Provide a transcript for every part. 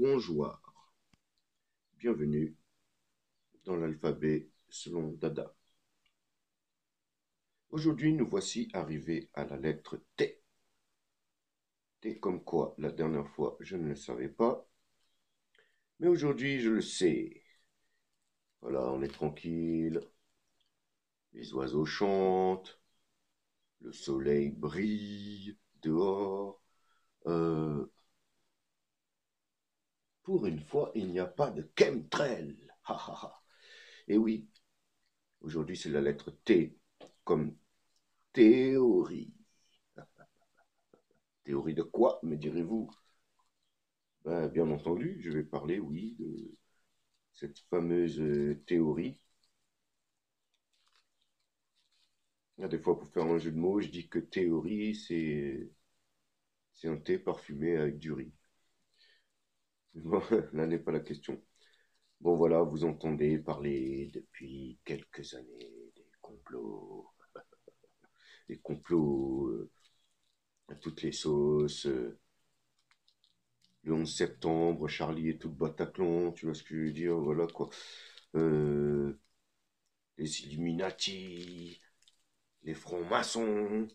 Bonjour, bienvenue dans l'alphabet selon Dada. Aujourd'hui, nous voici arrivés à la lettre T. T comme quoi, la dernière fois, je ne le savais pas, mais aujourd'hui, je le sais. Voilà, on est tranquille, les oiseaux chantent, le soleil brille dehors. Pour une fois, il n'y a pas de chemtrail. Ha ha ha. Et oui, aujourd'hui, c'est la lettre T comme théorie. Théorie de quoi, me direz-vous? Ben, bien entendu, je vais parler, oui, de cette fameuse théorie. Des fois, pour faire un jeu de mots, je dis que théorie, c'est un thé parfumé avec du riz. Bon, là n'est pas la question. Bon, voilà, vous entendez parler depuis quelques années des complots à toutes les sauces. Le 11 septembre, Charlie et tout le Bataclan, tu vois ce que je veux dire, voilà quoi. Euh, les Illuminati, les francs-maçons,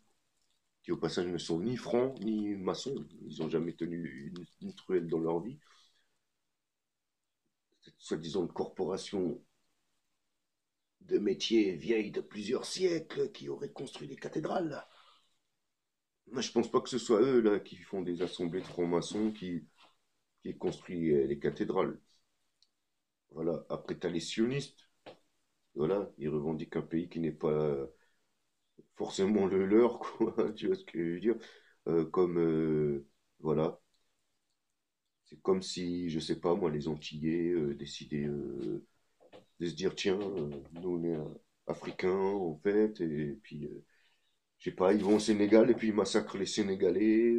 qui au passage ne sont ni francs ni maçons, ils n'ont jamais tenu une truelle dans leur vie. Cette soi-disant corporation de métiers vieille de plusieurs siècles qui aurait construit des cathédrales. Moi, je pense pas que ce soit eux là qui font des assemblées de francs-maçons qui construisent les cathédrales. Voilà. Après, t'as les sionistes. Voilà, ils revendiquent un pays qui n'est pas forcément le leur, quoi. Tu vois ce que je veux dire? Comme voilà, c'est comme si, je sais pas moi, les Antillais décidaient de se dire, tiens, nous on est africains en fait, et puis, je sais pas, ils vont au Sénégal et puis ils massacrent les Sénégalais,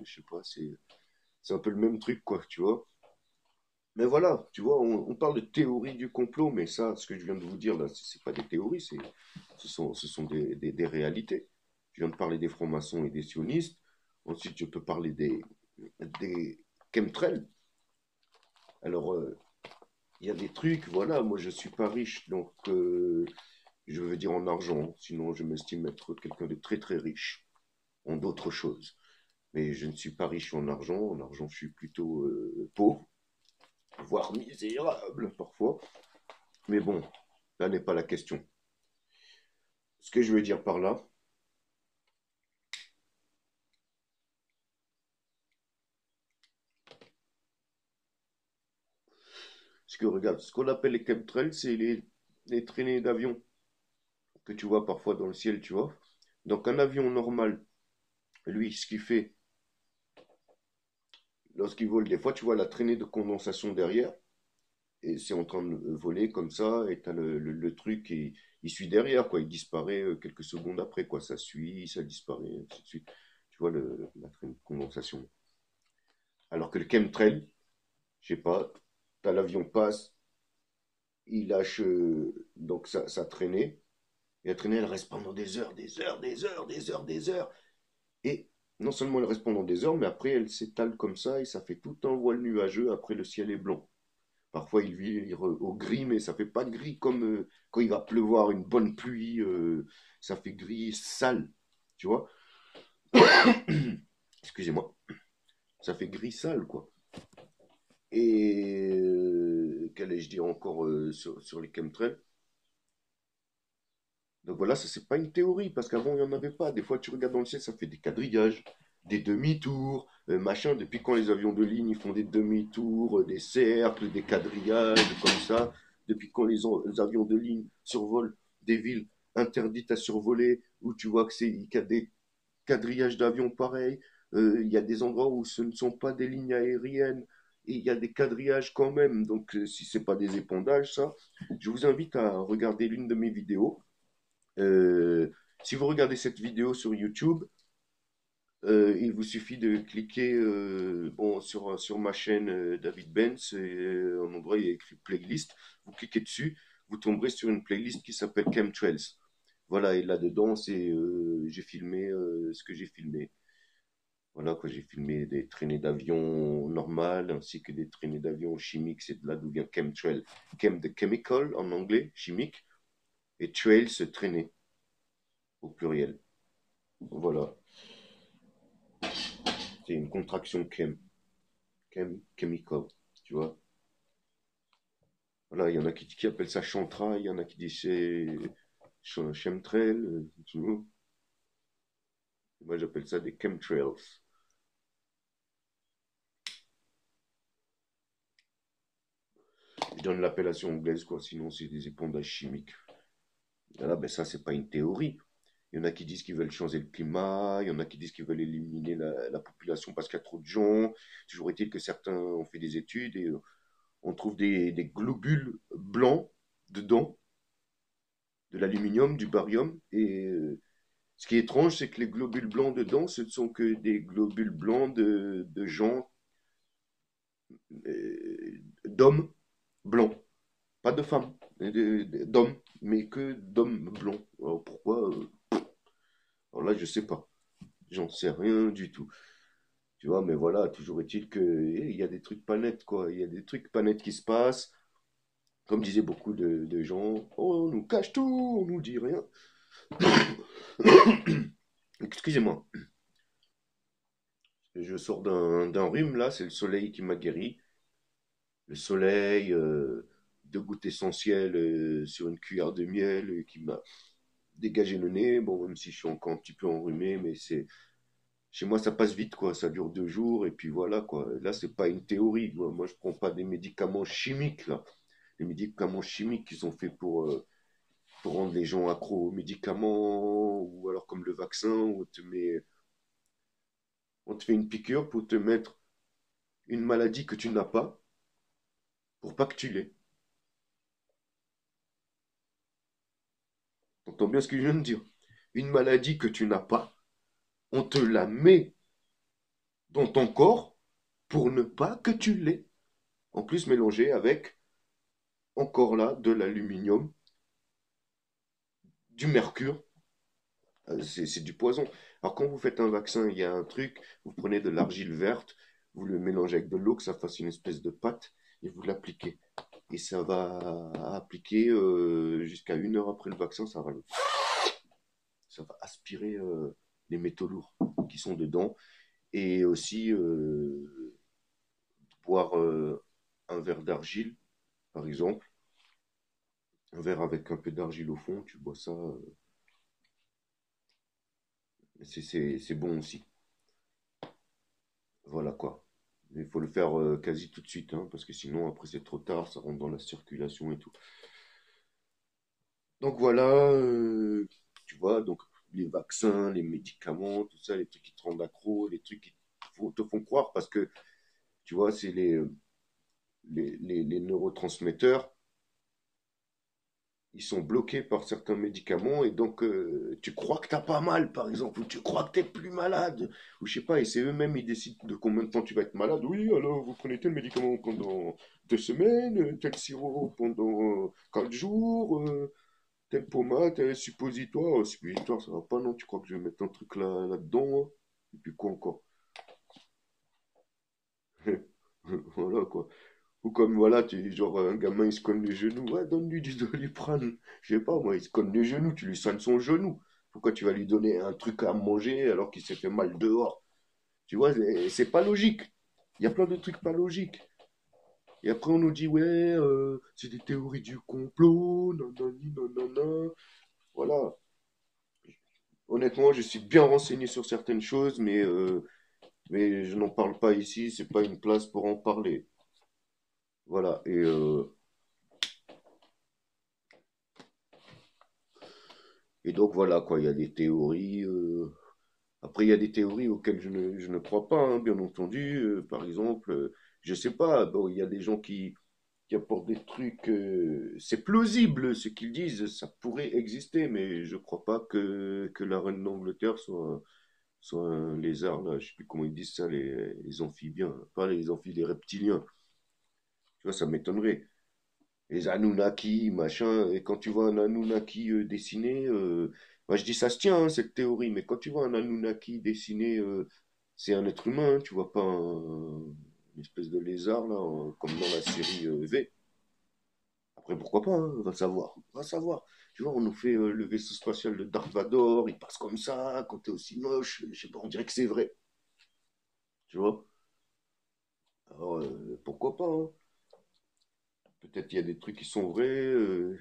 je sais pas, c'est un peu le même truc, quoi, tu vois. Mais voilà, tu vois, on parle de théorie du complot, mais ça, ce que je viens de vous dire là, c'est pas des théories, ce sont des réalités. Je viens de parler des francs-maçons et des sionistes. Ensuite, je peux parler des chemtrails. Alors, il y a des trucs, voilà, moi je suis pas riche, donc je veux dire en argent, sinon je m'estime être quelqu'un de très très riche en d'autres choses. Mais je ne suis pas riche en argent je suis plutôt pauvre, voire misérable parfois. Mais bon, là n'est pas la question. Ce que je veux dire par là, c'est que regarde, ce qu'on appelle les chemtrails, c'est les traînées d'avion que tu vois parfois dans le ciel, tu vois. Donc un avion normal, lui, ce qu'il fait, lorsqu'il vole, des fois tu vois la traînée de condensation derrière, et c'est en train de voler comme ça, et t'as le truc qui il suit derrière, quoi. Il disparaît quelques secondes après, quoi. Ça suit, ça disparaît, ainsi de suite. Tu vois la traînée de condensation. Alors que le chemtrail, je sais pas, t'as l'avion passe, il lâche donc sa traînée, et la traînée, elle reste pendant des heures, des heures, des heures, des heures, des heures. Et non seulement elle reste pendant des heures, mais après elle s'étale comme ça, et ça fait tout un voile nuageux, après le ciel est blanc. Parfois, il vire au gris, mais ça fait pas de gris comme quand il va pleuvoir une bonne pluie. Ça fait gris sale, tu vois. Excusez-moi. Ça fait gris sale, quoi. Et qu'allais-je dire encore sur les chemtrails? Donc voilà, ça c'est pas une théorie, parce qu'avant il n'y en avait pas. Des fois, tu regardes dans le ciel, ça fait des quadrillages, des demi-tours, machin. Depuis quand les avions de ligne ils font des demi-tours, des cercles, des quadrillages, comme ça. Depuis quand les avions de ligne survolent des villes interdites à survoler, où tu vois qu'il y a des quadrillages d'avions pareils. Il y a des endroits où ce ne sont pas des lignes aériennes, et il y a des quadrillages quand même. Donc si c'est pas des épandages, ça, je vous invite à regarder l'une de mes vidéos. Euh, Si vous regardez cette vidéo sur YouTube, il vous suffit de cliquer bon, sur ma chaîne David Benz, et un endroit il y a écrit playlist. Vous cliquez dessus, vous tomberez sur une playlist qui s'appelle Chemtrails. Voilà, et là-dedans, j'ai filmé ce que j'ai filmé. Voilà, quoi, j'ai filmé des traînées d'avion normales ainsi que des traînées d'avion chimiques. C'est de là d'où vient chemtrail. Chem de chemical en anglais, chimique, et trail, se traîner au pluriel. Voilà, c'est une contraction chemical, tu vois. Voilà, il y en a qui appellent ça chantrail, il y en a qui disent c'est chemtrail, tu vois. Moi, j'appelle ça des chemtrails. Je donne l'appellation anglaise, quoi, sinon c'est des épondages chimiques. Là, ben ça, c'est pas une théorie. Il y en a qui disent qu'ils veulent changer le climat, il y en a qui disent qu'ils veulent éliminer la population parce qu'il y a trop de gens. Toujours est-il que certains ont fait des études et on trouve des globules blancs dedans, de l'aluminium, du barium. Et ce qui est étrange, c'est que les globules blancs dedans, ce ne sont que des globules blancs de gens, d'hommes blancs, pas de femmes, d'hommes, mais que d'hommes blancs. Alors pourquoi alors là, je sais pas. J'en sais rien du tout. Tu vois, mais voilà, toujours est-il que il y a des trucs pas nets, quoi. Il y a des trucs pas nets qui se passent. Comme disaient beaucoup de gens, oh, on nous cache tout, on nous dit rien. Excusez-moi, je sors d'un rhume là, c'est le soleil qui m'a guéri. Le soleil, deux gouttes essentielles sur une cuillère de miel qui m'a dégagé le nez. Bon, même si je suis encore un petit peu enrhumé, mais c'est chez moi ça passe vite quoi. Ça dure 2 jours et puis voilà quoi. Là, c'est pas une théorie. Moi, je prends pas des médicaments chimiques là. Les médicaments chimiques qui sont faits pour rendre les gens accros aux médicaments ou alors comme le vaccin où on te fait une piqûre pour te mettre une maladie que tu n'as pas pour pas que tu l'aies. T'entends bien ce que je viens de dire? Une maladie que tu n'as pas, on te la met dans ton corps pour ne pas que tu l'aies. En plus mélangé avec encore là de l'aluminium, du mercure, c'est du poison. Alors quand vous faites un vaccin, il y a un truc, vous prenez de l'argile verte, vous le mélangez avec de l'eau, que ça fasse une espèce de pâte, et vous l'appliquez. Et ça va appliquer jusqu'à 1 heure après le vaccin, ça va aspirer les métaux lourds qui sont dedans. Et aussi boire un verre d'argile, par exemple, un verre avec un peu d'argile au fond, tu bois ça, c'est bon aussi. Voilà quoi. Il faut le faire quasi tout de suite, hein, parce que sinon après c'est trop tard, ça rentre dans la circulation et tout. Donc voilà, tu vois, donc les vaccins, les médicaments, tout ça, les trucs qui te rendent accro, les trucs qui te font croire, parce que tu vois, c'est les neurotransmetteurs, ils sont bloqués par certains médicaments et donc tu crois que t'as pas mal, par exemple, ou tu crois que t'es plus malade, ou je sais pas, et c'est eux-mêmes, ils décident de combien de temps tu vas être malade. Oui, alors vous prenez tel médicament pendant 2 semaines, tel sirop pendant 4 jours, tel pommade, tel suppositoire. Suppositoire, ça va pas, non, tu crois que je vais mettre un truc là-dedans, hein. Et puis quoi encore? Voilà quoi. Ou comme voilà, genre un gamin il se cogne le genou, ouais, donne-lui du Doliprane. Je sais pas, moi, il se cogne le genou, tu lui soignes son genou. Pourquoi tu vas lui donner un truc à manger alors qu'il s'est fait mal dehors? Tu vois, c'est pas logique. Il y a plein de trucs pas logiques. Et après on nous dit, ouais, c'est des théories du complot, nanani, nanana. Voilà. Honnêtement, je suis bien renseigné sur certaines choses, mais je n'en parle pas ici, c'est pas une place pour en parler. Voilà. Et donc voilà quoi, il y a des théories. Après, il y a des théories auxquelles je ne crois pas, hein, bien entendu. Par exemple, je sais pas, bon, il y a des gens qui apportent des trucs. C'est plausible ce qu'ils disent, ça pourrait exister, mais je crois pas que la reine d'Angleterre soit un lézard, là, je sais plus comment ils disent ça, les amphibiens, pas les amphibiens, les reptiliens. Tu vois, ça m'étonnerait. Les Anunnaki, machin, et quand tu vois un Anunnaki dessiné, moi je dis ça se tient, hein, cette théorie, mais quand tu vois un Anunnaki dessiné, c'est un être humain, hein, tu vois pas une espèce de lézard, là, comme dans la série V. Après, pourquoi pas, hein, va savoir, va savoir. Tu vois, on nous fait le vaisseau spatial de Dark Vador, il passe comme ça, quand t'es aussi moche, je sais pas, on dirait que c'est vrai, tu vois. Alors, pourquoi pas, hein. Peut-être qu'il y a des trucs qui sont vrais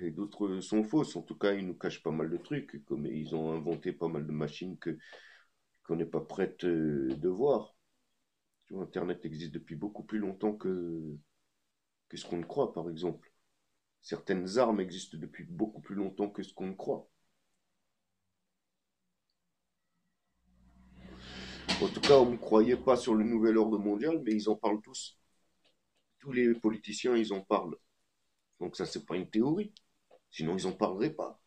et d'autres sont fausses. En tout cas, ils nous cachent pas mal de trucs, comme ils ont inventé pas mal de machines que qu'on n'est pas prête de voir. Tu vois, Internet existe depuis beaucoup plus longtemps que ce qu'on ne croit, par exemple. Certaines armes existent depuis beaucoup plus longtemps que ce qu'on ne croit. En tout cas, on ne croyait pas sur le nouvel ordre mondial, mais ils en parlent tous. Tous les politiciens, ils en parlent. Donc ça, c'est pas une théorie. Sinon, ils en parleraient pas.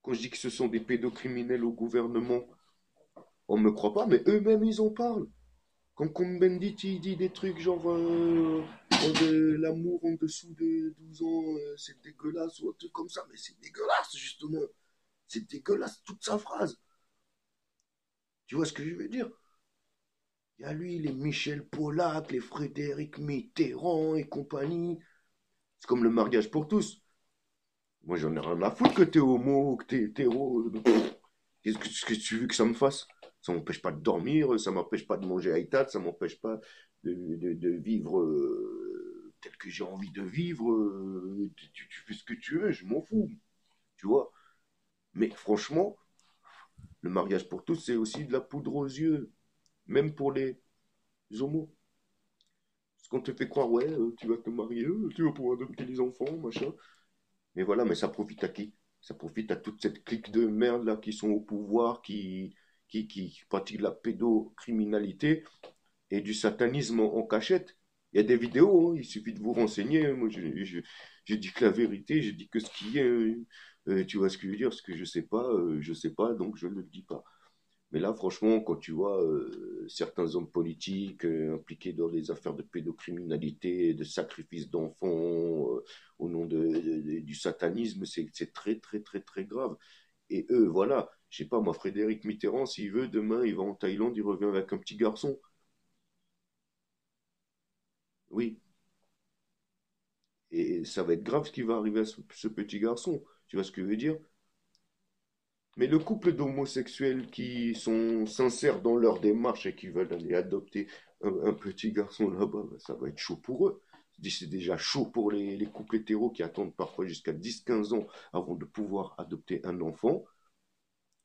Quand je dis que ce sont des pédocriminels au gouvernement, on me croit pas, mais eux-mêmes, ils en parlent. Quand Cohn-Bendit, il dit des trucs genre de l'amour en dessous de 12 ans, c'est dégueulasse, ou un truc comme ça, mais c'est dégueulasse, justement. C'est dégueulasse, toute sa phrase. Tu vois ce que je veux dire? Il y a lui, les Michel Polac, les Frédéric Mitterrand et compagnie. C'est comme le mariage pour tous. Moi, j'en ai rien à foutre que t'es homo, que t'es hétéro. Qu'est-ce que tu veux que ça me fasse? Ça m'empêche pas de dormir, ça m'empêche pas de manger à Itat, ça m'empêche pas de vivre tel que j'ai envie de vivre. Tu fais ce que tu veux, je m'en fous, tu vois. Mais franchement, le mariage pour tous, c'est aussi de la poudre aux yeux, même pour les homos. Parce qu'on te fait croire, ouais, tu vas te marier, tu vas pouvoir adopter des enfants, machin. Mais voilà, mais ça profite à qui? Ça profite à toute cette clique de merde là qui sont au pouvoir, qui pratiquent la pédocriminalité et du satanisme en cachette. Il y a des vidéos, hein, il suffit de vous renseigner. Moi, je dis que la vérité, je dis que ce qui est. Tu vois ce que je veux dire? Ce que je sais pas, donc je ne le dis pas. Mais là, franchement, quand tu vois certains hommes politiques impliqués dans des affaires de pédocriminalité, de sacrifice d'enfants au nom du satanisme, c'est très, très, très, très grave. Et eux, voilà, je sais pas, moi, Frédéric Mitterrand, s'il veut, demain, il va en Thaïlande, il revient avec un petit garçon. Oui, et ça va être grave ce qui va arriver à ce petit garçon. Tu vois ce que je veux dire? Mais le couple d'homosexuels qui sont sincères dans leur démarche et qui veulent aller adopter un petit garçon là-bas, ben, ça va être chaud pour eux. Je dis, c'est déjà chaud pour les couples hétéros qui attendent parfois jusqu'à 10-15 ans avant de pouvoir adopter un enfant.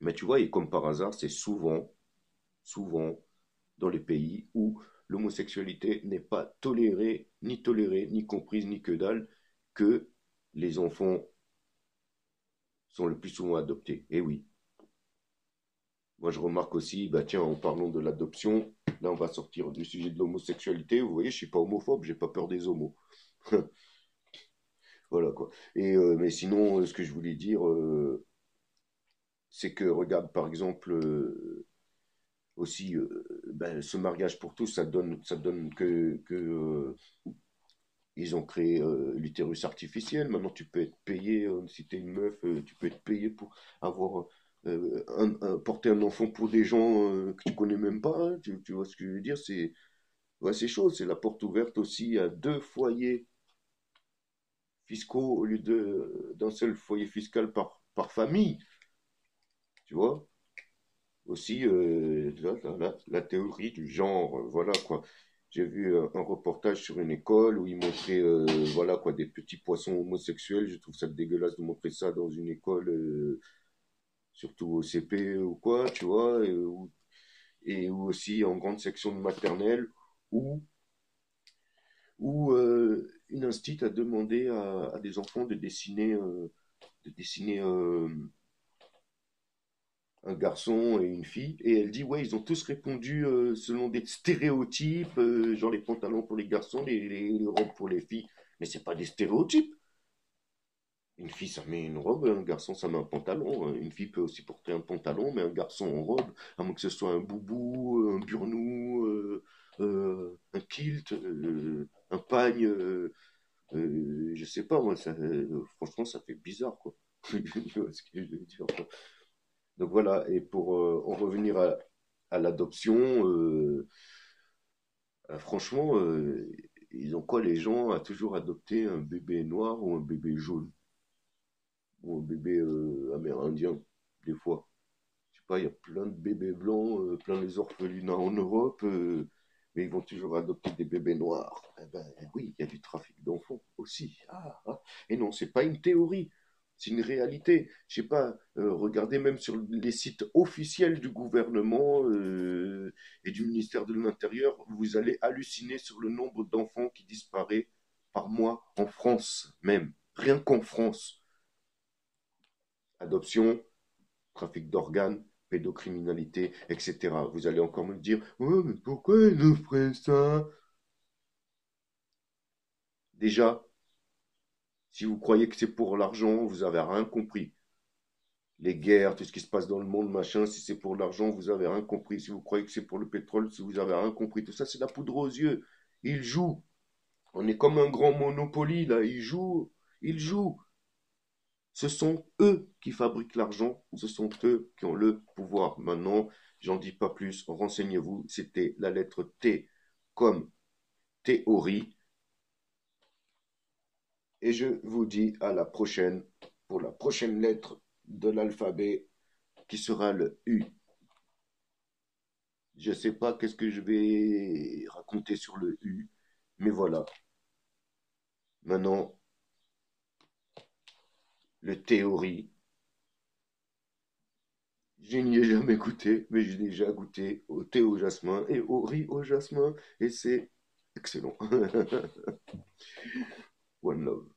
Mais tu vois, et comme par hasard, c'est souvent, souvent dans les pays où l'homosexualité n'est pas tolérée, ni comprise, ni que dalle, que les enfants sont le plus souvent adoptés. Et oui, moi, je remarque aussi, bah tiens, en parlant de l'adoption, là, on va sortir du sujet de l'homosexualité. Vous voyez, je suis pas homophobe, j'ai pas peur des homos. Voilà quoi. Et mais sinon, ce que je voulais dire, c'est que regarde, par exemple, aussi, ben, ce mariage pour tous, ça donne que ils ont créé l'utérus artificiel. Maintenant, tu peux être payé, si tu es une meuf, tu peux être payé pour avoir porter un enfant pour des gens que tu connais même pas, hein. Tu vois ce que je veux dire? C'est ouais, c'est chaud. C'est la porte ouverte aussi à deux foyers fiscaux au lieu d'un seul foyer fiscal par famille. Tu vois? Aussi, la théorie du genre, voilà quoi. J'ai vu un reportage sur une école où ils montraient, voilà quoi, des petits poissons homosexuels. Je trouve ça dégueulasse de montrer ça dans une école, surtout au CP ou quoi, tu vois, et ou aussi en grande section de maternelle où, une institut a demandé à des enfants de dessiner un garçon et une fille, et elle dit, ouais, ils ont tous répondu selon des stéréotypes, genre les pantalons pour les garçons, les robes pour les filles. Mais c'est pas des stéréotypes. Une fille, ça met une robe, un garçon, ça met un pantalon. Une fille peut aussi porter un pantalon, mais un garçon en robe, à moins que ce soit un boubou, un burnou, un kilt, un pagne, je sais pas, moi, franchement, ça fait bizarre, quoi. Tu vois ce que je veux dire, quoi. Donc voilà, et pour en revenir à l'adoption. Franchement, ils ont quoi les gens à toujours adopter un bébé noir ou un bébé jaune ou un bébé amérindien, des fois. Je sais pas, il y a plein de bébés blancs, plein les orphelinats en Europe, mais ils vont toujours adopter des bébés noirs. Eh ben oui, il y a du trafic d'enfants aussi. Ah, ah. Et non, c'est pas une théorie, c'est une réalité. Je sais pas, regardez même sur les sites officiels du gouvernement et du ministère de l'Intérieur, vous allez halluciner sur le nombre d'enfants qui disparaissent par mois en France même, rien qu'en France. Adoption, trafic d'organes, pédocriminalité, etc. Vous allez encore me dire, oh, mais pourquoi ils nous feraient ça? Déjà, si vous croyez que c'est pour l'argent, vous avez rien compris. Les guerres, tout ce qui se passe dans le monde, machin, si c'est pour l'argent, vous avez rien compris. Si vous croyez que c'est pour le pétrole, si vous avez rien compris, tout ça, c'est la poudre aux yeux. Ils jouent. On est comme un grand Monopoly, là. Ils jouent. Ce sont eux qui fabriquent l'argent, ce sont eux qui ont le pouvoir. Maintenant, j'en dis pas plus, renseignez-vous, c'était la lettre T comme théorie. Et je vous dis à la prochaine pour la prochaine lettre de l'alphabet qui sera le U. Je ne sais pas qu'est-ce que je vais raconter sur le U, mais voilà. Maintenant, le théorie. Je n'y ai jamais goûté, mais j'ai déjà goûté au thé au jasmin et au riz au jasmin, et c'est excellent. One love.